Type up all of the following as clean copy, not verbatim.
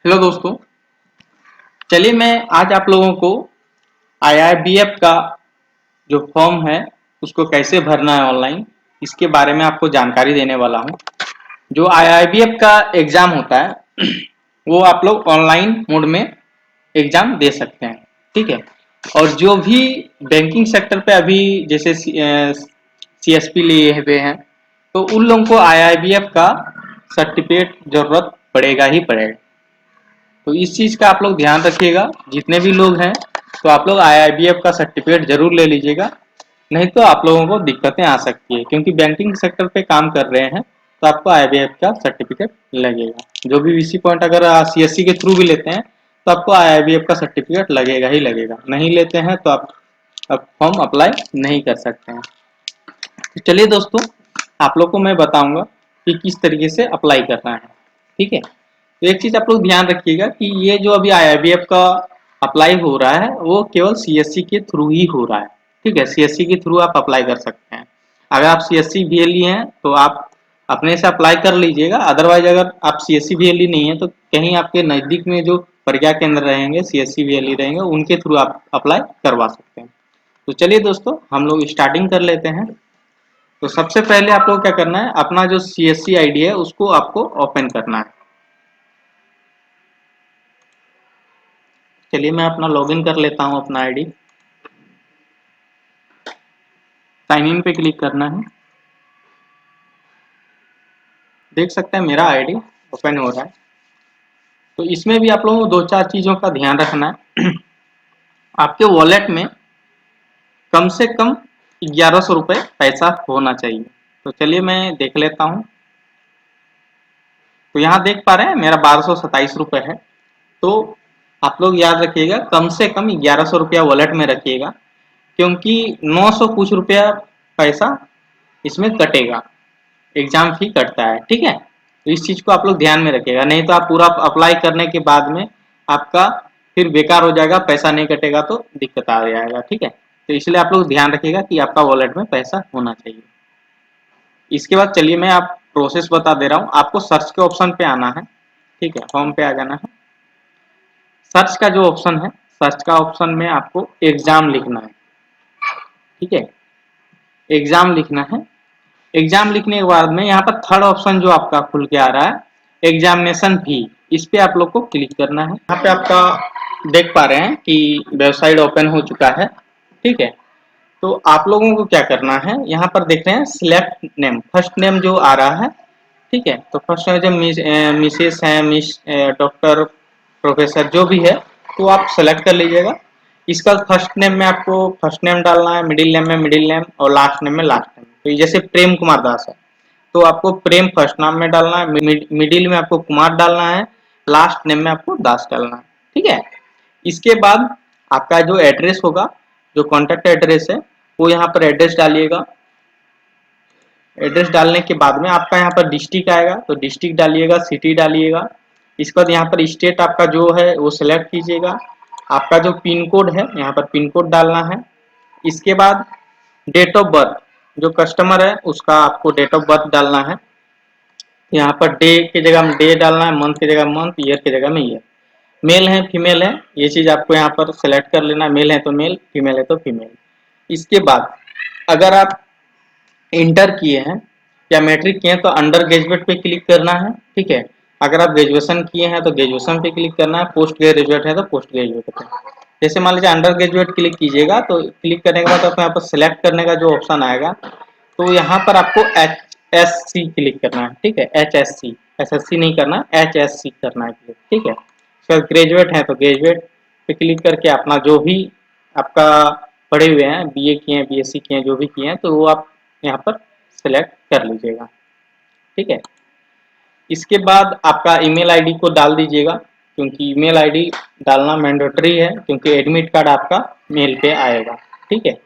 Hello दोस्तों, चलिए मैं आज आप लोगों को आईआईबीएफ का जो फॉर्म है उसको कैसे भरना है ऑनलाइन, इसके बारे में आपको जानकारी देने वाला हूं। जो आईआईबीएफ का एग्ज़ाम होता है वो आप लोग ऑनलाइन मोड में एग्ज़ाम दे सकते हैं, ठीक है। और जो भी बैंकिंग सेक्टर पे अभी जैसे सीएसपी लिए हुए हैं तो उन लोगों को आईआईबीएफ का सर्टिफिकेट ज़रूरत पड़ेगा ही पड़ेगा। तो इस चीज़ का आप लोग ध्यान रखिएगा, जितने भी लोग हैं तो आप लोग आईआईबीएफ का सर्टिफिकेट जरूर ले लीजिएगा, नहीं तो आप लोगों को दिक्कतें आ सकती है क्योंकि बैंकिंग सेक्टर पे काम कर रहे हैं तो आपको आईआईबीएफ का सर्टिफिकेट लगेगा। जो भी वीसी पॉइंट अगर सीएससी के थ्रू भी लेते हैं तो आपको आईआईबीएफ का सर्टिफिकेट लगेगा ही लगेगा, नहीं लेते हैं तो आप फॉर्म अप्लाई नहीं कर सकते हैं। तो चलिए दोस्तों, आप लोग को मैं बताऊंगा कि किस तरीके से अप्लाई करना है, ठीक है। तो एक चीज आप लोग ध्यान रखिएगा कि ये जो अभी आईआईबीएफ का अप्लाई हो रहा है वो केवल सीएससी के थ्रू ही हो रहा है, ठीक है। सीएससी के थ्रू आप अप्लाई कर सकते हैं। अगर आप सीएससी बीएलई हैं तो आप अपने से अप्लाई कर लीजिएगा, अदरवाइज अगर आप सीएससी बीएलई नहीं है तो कहीं आपके नज़दीक में जो प्रज्ञा केंद्र रहेंगे सीएससी बीएलई रहेंगे उनके थ्रू आप अप्लाई करवा सकते हैं। तो चलिए दोस्तों, हम लोग स्टार्टिंग कर लेते हैं। तो सबसे पहले आप लोग क्या करना है, अपना जो सीएससी आईडी है उसको आपको ओपन करना है। चलिए मैं अपना लॉगिन कर लेता हूं, अपना आईडी। साइन इन पे क्लिक करना है। देख सकते हैं मेरा आईडी ओपन हो रहा है। तो इसमें भी आप लोगों को दो चार चीज़ों का ध्यान रखना है। आपके वॉलेट में कम से कम 1100 रुपये पैसा होना चाहिए। तो चलिए मैं देख लेता हूं। तो यहाँ देख पा रहे हैं मेरा 1227 रुपये है। तो आप लोग याद रखिएगा कम से कम 1100 रुपया वॉलेट में रखिएगा, क्योंकि 900 कुछ रुपया पैसा इसमें कटेगा, एग्जाम फी कटता है, ठीक है। तो इस चीज को आप लोग ध्यान में रखिएगा, नहीं तो आप पूरा अप्लाई करने के बाद में आपका फिर बेकार हो जाएगा, पैसा नहीं कटेगा तो दिक्कत आ जाएगा, ठीक है। तो इसलिए आप लोग ध्यान रखिएगा कि आपका वॉलेट में पैसा होना चाहिए। इसके बाद चलिए मैं आप प्रोसेस बता दे रहा हूँ। आपको सर्च के ऑप्शन पे आना है, ठीक है, होम पे आ जाना है। सर्च का जो ऑप्शन है, सर्च का ऑप्शन में आपको एग्जाम लिखना है, ठीक है। एग्जाम लिखना है। एग्जाम लिखने के बाद में यहाँ पर थर्ड ऑप्शन जो आपका खुल के आ रहा है, एग्जामिनेशन फी, इस पे आप लोग को क्लिक करना है। यहाँ पे आपका देख पा रहे हैं कि वेबसाइट ओपन हो चुका है, ठीक है। तो आप लोगों को क्या करना है, यहाँ पर देख रहे हैं सिलेक्ट नेम, फर्स्ट नेम जो आ रहा है, ठीक है। तो फर्स्ट नेम जो मिसेस है, मिस, डॉक्टर, प्रोफेसर जो भी है, तो आप सेलेक्ट कर लीजिएगा। इसका फर्स्ट नेम में आपको फर्स्ट नेम डालना है, मिडिल नेम में मिडिल नेम और लास्ट नेम में लास्ट नेम। तो जैसे प्रेम कुमार दास है तो आपको प्रेम फर्स्ट नाम में डालना है, मिडिल में आपको कुमार डालना है, लास्ट नेम में आपको दास डालना है, ठीक है। इसके बाद आपका जो एड्रेस होगा, जो कॉन्टैक्ट एड्रेस है, वो यहाँ पर एड्रेस डालिएगा। एड्रेस डालने के बाद में आपका यहाँ पर डिस्ट्रिक्ट आएगा तो डिस्ट्रिक्ट डालिएगा, सिटी डालिएगा। इसके बाद यहाँ पर स्टेट आपका जो है वो सिलेक्ट कीजिएगा। आपका जो पिन कोड है यहाँ पर पिन कोड डालना है। इसके बाद डेट ऑफ बर्थ, जो कस्टमर है उसका आपको डेट ऑफ बर्थ डालना है। यहाँ पर डे की जगह में डे डालना है, मंथ की जगह मंथ, ईयर की जगह में ईयर। मेल है फीमेल है ये चीज़ आपको यहाँ पर सेलेक्ट कर लेना, मेल है तो मेल, फीमेल है तो फीमेल। इसके बाद अगर आप इंटर किए हैं या मैट्रिक किए हैं तो अंडर ग्रेजुएट पे क्लिक करना है, ठीक है। अगर आप ग्रेजुएशन किए हैं तो ग्रेजुएशन पे क्लिक करना है, पोस्ट ग्रेजुएट है तो पोस्ट ग्रेजुएट पे। जैसे मान लीजिए अंडर ग्रेजुएट क्लिक कीजिएगा तो क्लिक करने के बाद आपको यहाँ पर सिलेक्ट करने का जो ऑप्शन आएगा, तो यहाँ पर आपको HSC क्लिक करना है, ठीक है। HSC, SSC नहीं करना, HSC करना है क्लिक, ठीक है। फिर ग्रेजुएट है तो ग्रेजुएट पे क्लिक करके अपना जो भी आपका पढ़े हुए हैं, बीए किए हैं, बीएससी किए हैं, जो भी किए हैं, तो वो आप यहाँ पर सिलेक्ट कर लीजिएगा, ठीक है। इसके बाद आपका ईमेल आईडी को डाल दीजिएगा, क्योंकि ईमेल आईडी डालना मैंडेटरी है, क्योंकि एडमिट कार्ड आपका मेल पे आएगा, ठीक है।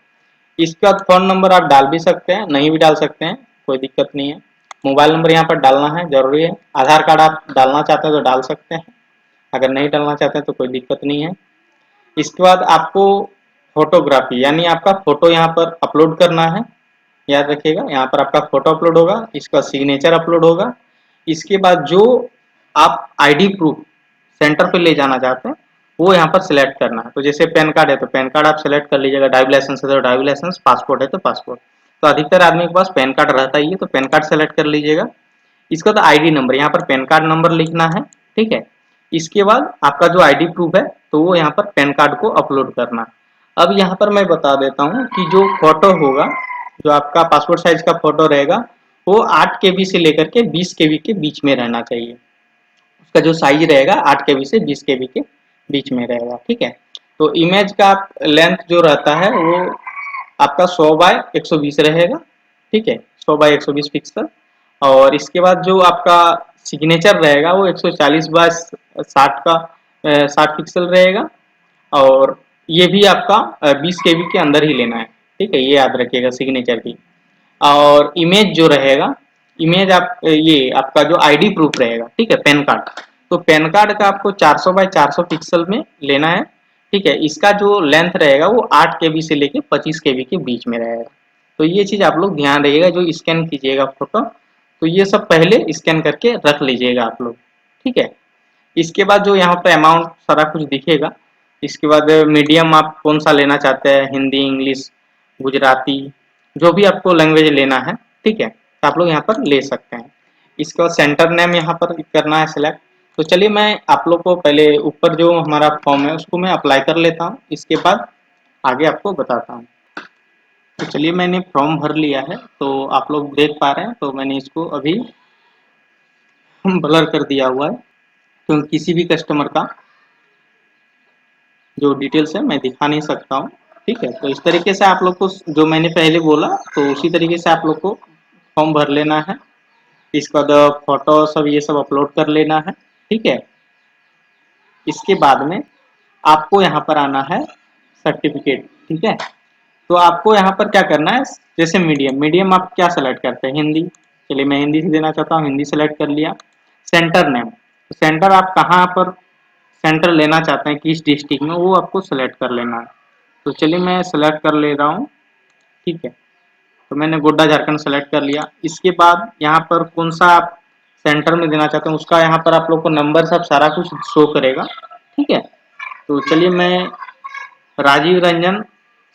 इसके बाद फ़ोन नंबर आप डाल भी सकते हैं, नहीं भी डाल सकते हैं, कोई दिक्कत नहीं है। मोबाइल नंबर यहाँ पर डालना है, जरूरी है। आधार कार्ड आप डालना चाहते हैं तो डाल सकते हैं, अगर नहीं डालना चाहते हैं तो कोई दिक्कत नहीं है। इसके बाद आपको फोटोग्राफी यानी आपका फोटो यहाँ पर अपलोड करना है। याद रखिएगा यहाँ पर आपका फोटो अपलोड होगा, इसका सिग्नेचर अपलोड होगा। इसके बाद जो आप आईडी प्रूफ सेंटर पे ले जाना चाहते हैं वो यहाँ पर सिलेक्ट करना है। तो जैसे पैन कार्ड है तो पैन कार्ड आप सेलेक्ट कर लीजिएगा, ड्राइविंग लाइसेंस है तो ड्राइविंग लाइसेंस, पासपोर्ट है तो पासपोर्ट। तो अधिकतर आदमी के पास पैन कार्ड रहता ही है तो पैन कार्ड सेलेक्ट कर लीजिएगा। इसका तो आईडी नंबर, यहाँ पर पैन कार्ड नंबर लिखना है, ठीक है। इसके बाद आपका जो आईडी प्रूफ है तो वो यहाँ पर पैन कार्ड को अपलोड करना है। अब यहाँ पर मैं बता देता हूँ कि जो फोटो होगा, जो आपका पासपोर्ट साइज का फोटो रहेगा वो 8 केबी से लेकर के 20 केबी के बीच में रहना चाहिए। उसका जो साइज रहेगा 8 केबी से 20 केबी के बीच में रहेगा, ठीक है। तो इमेज का लेंथ जो रहता है वो आपका 100 बाय 120 रहेगा, ठीक है, 100 बाय 120 पिक्सल। और इसके बाद जो आपका सिग्नेचर रहेगा वो 140 बाय 60 का 60 पिक्सल रहेगा। और ये भी आपका 20 केबी के अंदर ही लेना है, ठीक है, ये याद रखिएगा सिग्नेचर की। और इमेज जो रहेगा, इमेज आप ये आपका जो आईडी प्रूफ रहेगा, ठीक है, पैन कार्ड, तो पैन कार्ड का आपको 400 बाय 400 पिक्सल में लेना है, ठीक है। इसका जो लेंथ रहेगा वो 8 केबी से लेके 25 केबी के बीच में रहेगा। तो ये चीज आप लोग ध्यान रखिएगा, जो स्कैन कीजिएगा फोटो तो ये सब पहले स्कैन करके रख लीजिएगा आप लोग, ठीक है। इसके बाद जो यहाँ पे अमाउंट सारा कुछ दिखेगा, इसके बाद मीडियम आप कौन सा लेना चाहते हैं, हिंदी, इंग्लिश, गुजराती, जो भी आपको लैंग्वेज लेना है, ठीक है, तो आप लोग यहाँ पर ले सकते हैं। इसके बाद सेंटर नेम यहाँ पर करना है सिलेक्ट। तो चलिए मैं आप लोग को पहले ऊपर जो हमारा फॉर्म है उसको मैं अप्लाई कर लेता हूँ, इसके बाद आगे आपको बताता हूँ। तो चलिए मैंने फॉर्म भर लिया है, तो आप लोग देख पा रहे हैं, तो मैंने इसको अभी ब्लर कर दिया हुआ है क्योंकि किसी भी कस्टमर का जो डिटेल्स है मैं दिखा नहीं सकता हूँ, ठीक है। तो इस तरीके से आप लोग को जो मैंने पहले बोला तो उसी तरीके से आप लोग को फॉर्म भर लेना है। इसके बाद फोटो सब ये सब अपलोड कर लेना है, ठीक है। इसके बाद में आपको यहाँ पर आना है सर्टिफिकेट, ठीक है। तो आपको यहाँ पर क्या करना है, जैसे मीडियम, मीडियम आप क्या सेलेक्ट करते हैं, हिंदी, चलिए मैं हिंदी से देना चाहता हूँ, हिंदी सेलेक्ट कर लिया। सेंटर नेम, तो सेंटर आप कहाँ पर सेंटर लेना चाहते हैं, किस डिस्ट्रिक्ट में, वो आपको सेलेक्ट कर लेना है। तो चलिए मैं सेलेक्ट कर ले रहा हूँ, ठीक है। तो मैंने गोड्डा झारखंड सेलेक्ट कर लिया। इसके बाद यहाँ पर कौन सा आप सेंटर में देना चाहते हैं उसका यहाँ पर आप लोग को नंबर सब सारा कुछ शो करेगा, ठीक है। तो चलिए मैं राजीव रंजन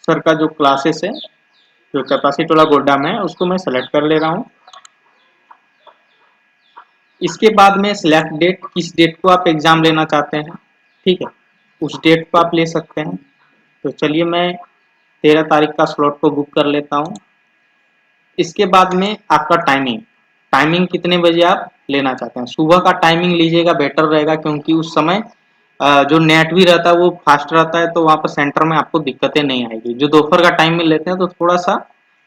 सर का जो क्लासेस है जो चपासी टोला गोड्डा में है उसको मैं सेलेक्ट कर ले रहा हूँ। इसके बाद में सिलेक्ट डेट, किस डेट को आप एग्जाम लेना चाहते हैं, ठीक है, उस डेट को आप ले सकते हैं। तो चलिए मैं 13 तारीख का स्लॉट को बुक कर लेता हूँ। इसके बाद में आपका टाइमिंग, टाइमिंग कितने बजे आप लेना चाहते हैं, सुबह का टाइमिंग लीजिएगा, बेटर रहेगा क्योंकि उस समय जो नेट भी रहता है वो फास्ट रहता है, तो वहाँ पर सेंटर में आपको दिक्कतें नहीं आएगी। जो दोपहर का टाइम में लेते हैं तो थोड़ा सा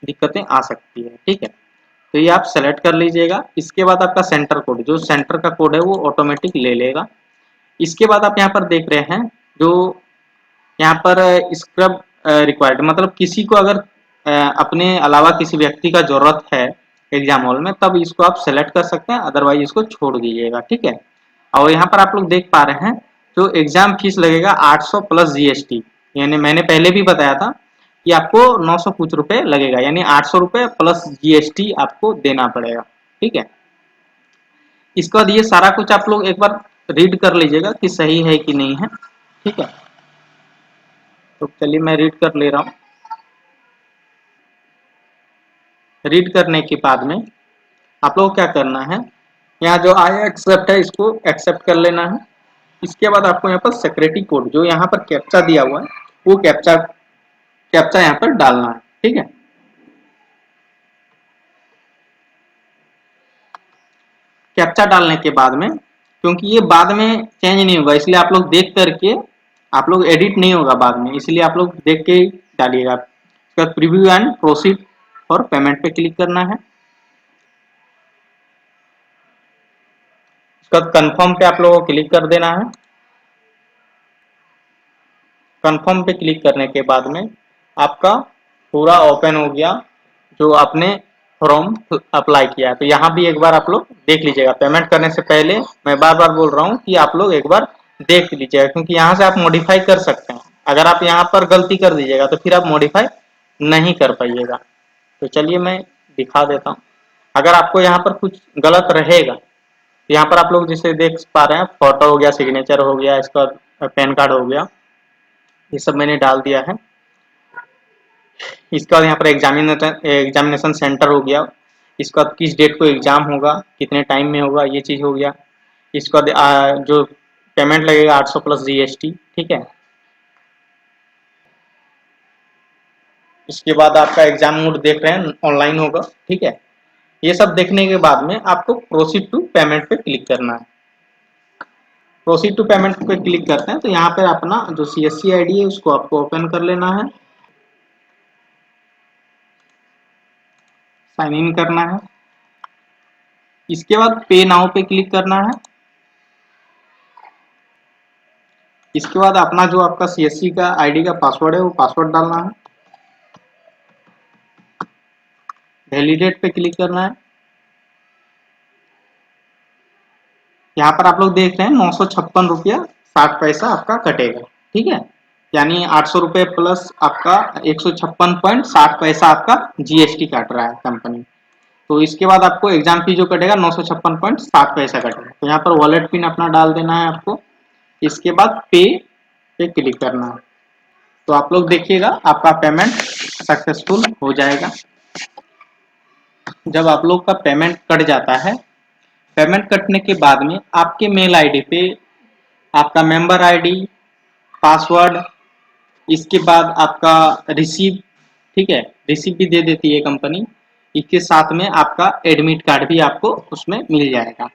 दिक्कतें आ सकती है, ठीक है। तो ये आप सेलेक्ट कर लीजिएगा। इसके बाद आपका सेंटर कोड, जो सेंटर का कोड है वो ऑटोमेटिक ले लेगा। इसके बाद आप यहाँ पर देख रहे हैं जो यहाँ पर स्क्रब रिक्वायर्ड, मतलब किसी को अगर अपने अलावा किसी व्यक्ति का जरूरत है एग्जाम हॉल में तब इसको आप सेलेक्ट कर सकते हैं, अदरवाइज इसको छोड़ दीजिएगा, ठीक है। और यहाँ पर आप लोग देख पा रहे हैं जो एग्जाम फीस लगेगा 800 प्लस जीएसटी, यानी मैंने पहले भी बताया था कि आपको 900 कुछ रुपए लगेगा, यानी 800 रुपए प्लस जीएसटी आपको देना पड़ेगा, ठीक है। इसके बाद ये सारा कुछ आप लोग एक बार रीड कर लीजिएगा कि सही है कि नहीं है, ठीक है। तो चलिए मैं रीड कर ले रहा हूँ। रीड करने के बाद में आप लोग क्या करना है, यहाँ जो आई एक्सेप्ट है इसको एक्सेप्ट कर लेना है। इसके बाद आपको यहाँ पर सिक्योरिटी कोड, जो यहाँ पर कैप्चा दिया हुआ है वो कैप्चा कैप्चा यहाँ पर डालना है, ठीक है। कैप्चा डालने के बाद में, क्योंकि ये बाद में चेंज नहीं होगा इसलिए आप लोग देख करके, आप लोग एडिट नहीं होगा बाद में, इसलिए आप लोग देख के ही डालिएगा। इसका प्रीव्यू एंड प्रोसीड और पेमेंट पे क्लिक करना है। इसका कंफर्म पे आप लोगों को क्लिक कर देना है। कंफर्म पे क्लिक करने के बाद में आपका पूरा ओपन हो गया जो आपने फॉर्म अप्लाई किया। तो यहाँ भी एक बार आप लोग देख लीजिएगा, पेमेंट करने से पहले मैं बार बार बोल रहा हूँ कि आप लोग एक बार देख लीजिएगा, क्योंकि यहाँ से आप मॉडिफाई कर सकते हैं। अगर आप यहाँ पर गलती कर दीजिएगा तो फिर आप मॉडिफाई नहीं कर पाइएगा। तो चलिए मैं दिखा देता हूँ, अगर आपको यहाँ पर कुछ गलत रहेगा तो यहाँ पर आप लोग जैसे देख पा रहे हैं, फोटो हो गया, सिग्नेचर हो गया, इसका पैन कार्ड हो गया, ये सब मैंने डाल दिया है। इसके बाद यहाँ पर एग्जामिनेशन सेंटर हो गया, इसका किस डेट को एग्जाम होगा, कितने टाइम में होगा, ये चीज़ हो गया। इसका जो पेमेंट लगेगा 800 प्लस जीएसटी, ठीक है। इसके बाद आपका एग्जाम मोड देख रहे हैं ऑनलाइन होगा, ठीक है। ये सब देखने के बाद में आपको प्रोसीड टू पेमेंट पे क्लिक करना है। प्रोसीड टू पेमेंट पे क्लिक करते हैं तो यहाँ पर अपना जो सीएससी आईडी है उसको आपको ओपन कर लेना है, साइन इन करना है। इसके बाद पे नाउ पे क्लिक करना है। इसके बाद अपना जो आपका सीएससी का आईडी का पासवर्ड है वो पासवर्ड डालना है, वैलिडेट पे क्लिक करना है। यहाँ पर आप लोग देख रहे हैं 956 रुपया 60 पैसा आपका कटेगा, ठीक है। यानी 800 रुपये प्लस आपका 156.60 पैसा आपका जीएसटी काट रहा है कंपनी। तो इसके बाद आपको एग्जाम फी जो कटेगा 956.60 पैसा कटेगा। तो यहाँ पर वॉलेट पिन अपना डाल देना है आपको। इसके बाद पे क्लिक करना है। तो आप लोग देखिएगा आपका पेमेंट सक्सेसफुल हो जाएगा। जब आप लोग का पेमेंट कट जाता है, पेमेंट कटने के बाद में आपके मेल आईडी पे आपका मेंबर आईडी, पासवर्ड, इसके बाद आपका रिसीव, ठीक है, रिसीव भी दे देती है कंपनी। इसके साथ में आपका एडमिट कार्ड भी आपको उसमें मिल जाएगा।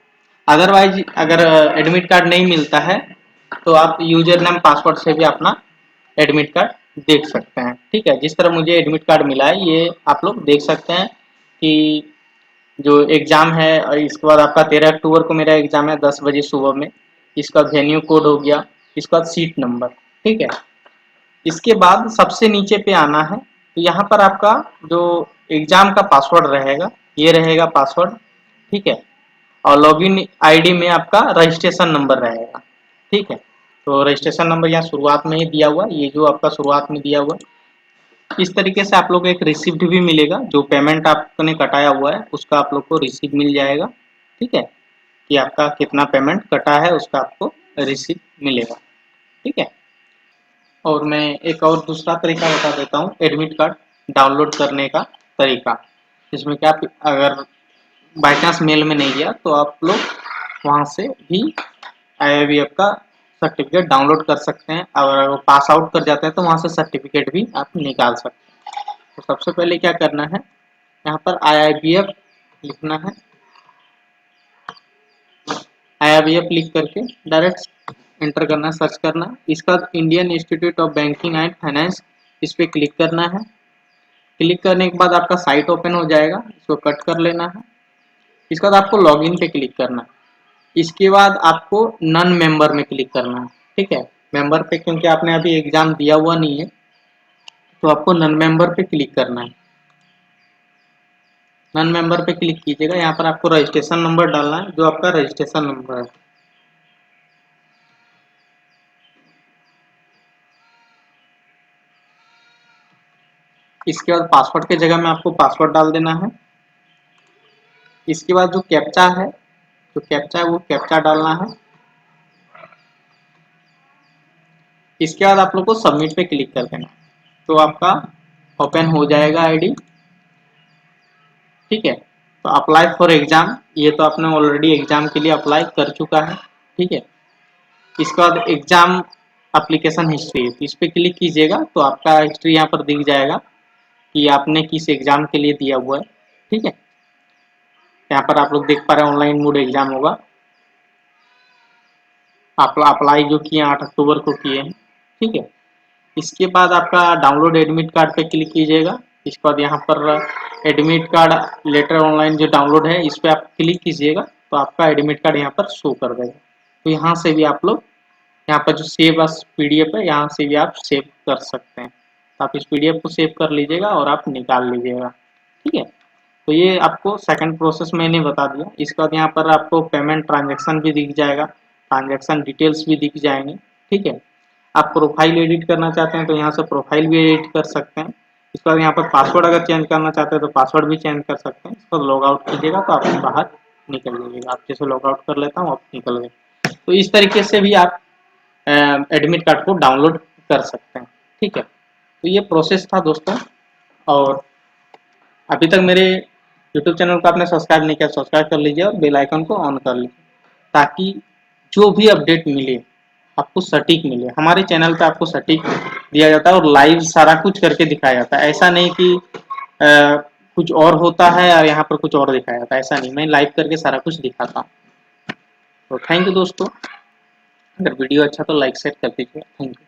अदरवाइज अगर एडमिट कार्ड नहीं मिलता है तो आप यूजर नेम पासवर्ड से भी अपना एडमिट कार्ड देख सकते हैं, ठीक है। जिस तरह मुझे एडमिट कार्ड मिला है ये आप लोग देख सकते हैं कि जो एग्ज़ाम है, और इसके बाद आपका 13 अक्टूबर को मेरा एग्ज़ाम है 10 बजे सुबह में। इसका वेन्यू कोड हो गया, इसका सीट नंबर, ठीक है। इसके बाद सबसे नीचे पे आना है तो यहाँ पर आपका जो एग्ज़ाम का पासवर्ड रहेगा ये रहेगा पासवर्ड, ठीक है। और लॉगिन आईडी में आपका रजिस्ट्रेशन नंबर रहेगा, ठीक है। तो रजिस्ट्रेशन नंबर यहाँ शुरुआत में ही दिया हुआ, ये जो आपका शुरुआत में दिया हुआ। इस तरीके से आप लोग को एक रिसिप्ट भी मिलेगा, जो पेमेंट आपने कटाया हुआ है उसका आप लोग को रिसिप्ट मिल जाएगा, ठीक है, कि आपका कितना पेमेंट कटा है उसका आपको रिसिप्ट मिलेगा, ठीक है। और मैं एक और दूसरा तरीका बता देता हूँ एडमिट कार्ड डाउनलोड करने का तरीका, जिसमें क्या अगर बाई चांस मेल में नहीं गया तो आप लोग वहाँ से भी आईआईबीएफ का सर्टिफिकेट डाउनलोड कर सकते हैं। अगर वो पास आउट कर जाते हैं तो वहाँ से सर्टिफिकेट भी आप निकाल सकते हैं। तो सबसे पहले क्या करना है, यहाँ पर आईआईबीएफ लिखना है। आईआईबीएफ लिख करके डायरेक्ट एंटर करना है, सर्च करना है। इसका Indian institute of banking and finance, इस पर क्लिक करना है। क्लिक करने के बाद आपका साइट ओपन हो जाएगा, इसको कट कर लेना है। इसके बाद आपको लॉगिन पे क्लिक करना है। इसके बाद आपको नन मेंबर में क्लिक करना है, ठीक है। मेंबर पे क्योंकि आपने अभी एग्जाम दिया हुआ नहीं है तो आपको नन मेंबर पे क्लिक करना है। नन मेंबर पे क्लिक कीजिएगा। यहाँ पर आपको रजिस्ट्रेशन नंबर डालना है, जो आपका रजिस्ट्रेशन नंबर है। इसके बाद पासवर्ड के जगह में आपको पासवर्ड डाल देना है। इसके बाद जो कैप्चा है, वो कैप्चा डालना है। इसके बाद आप लोग को सबमिट पे क्लिक कर देना है, तो आपका ओपन हो जाएगा आईडी, ठीक है। तो अप्लाई फॉर एग्जाम, ये तो आपने ऑलरेडी एग्जाम के लिए अप्लाई कर चुका है, ठीक है। इसके बाद एग्जाम एप्लीकेशन हिस्ट्री, इस पर क्लिक कीजिएगा तो आपका हिस्ट्री यहाँ पर दिख जाएगा कि आपने किस एग्जाम के लिए दिया हुआ है, ठीक है। यहाँ पर आप लोग देख पा रहे हैं ऑनलाइन मोड एग्जाम होगा। आप अप्लाई जो किए 8 अक्टूबर को किए हैं, ठीक है। इसके बाद आपका डाउनलोड एडमिट कार्ड पे क्लिक कीजिएगा। इसके बाद यहाँ पर एडमिट कार्ड लेटर ऑनलाइन जो डाउनलोड है इस पर आप क्लिक कीजिएगा तो आपका एडमिट कार्ड यहाँ पर शो कर देगा। तो यहाँ से भी आप लोग यहाँ पर जो सेव अस पीडीएफ है यहाँ से भी आप सेव कर सकते हैं। तो आप इस पीडीएफ को सेव कर लीजिएगा और आप निकाल लीजिएगा, ठीक है। तो ये आपको सेकंड प्रोसेस मैंने बता दिया। इसके बाद यहाँ पर आपको पेमेंट ट्रांजैक्शन भी दिख जाएगा, ट्रांजैक्शन डिटेल्स भी दिख जाएंगे, ठीक है। आप प्रोफाइल एडिट करना चाहते हैं तो यहाँ से प्रोफाइल भी एडिट कर सकते हैं। इसके बाद यहाँ पर पासवर्ड अगर चेंज करना चाहते हैं तो पासवर्ड भी चेंज कर सकते हैं। इसको लॉग आउट कीजिएगा तो आप बाहर निकल जाइएगा। आप जैसे लॉगआउट कर लेता हूँ, आप निकल गए। तो इस तरीके से भी आप एडमिट कार्ड को डाउनलोड कर सकते हैं। ठीक है, तो ये प्रोसेस था दोस्तों। और अभी तक मेरे यूट्यूब चैनल को आपने सब्सक्राइब नहीं किया, सब्सक्राइब कर लीजिए और बेल आइकन को ऑन कर लीजिए, ताकि जो भी अपडेट मिले आपको सटीक मिले। हमारे चैनल पे आपको सटीक दिया जाता है और लाइव सारा कुछ करके दिखाया जाता है। ऐसा नहीं कि कुछ और होता है और यहाँ पर कुछ और दिखाया जाता है, ऐसा नहीं। मैं लाइव करके सारा कुछ दिखाता हूँ। तो थैंक यू दोस्तों। अगर वीडियो अच्छा तो लाइक शेयर कर दीजिए। Thank you.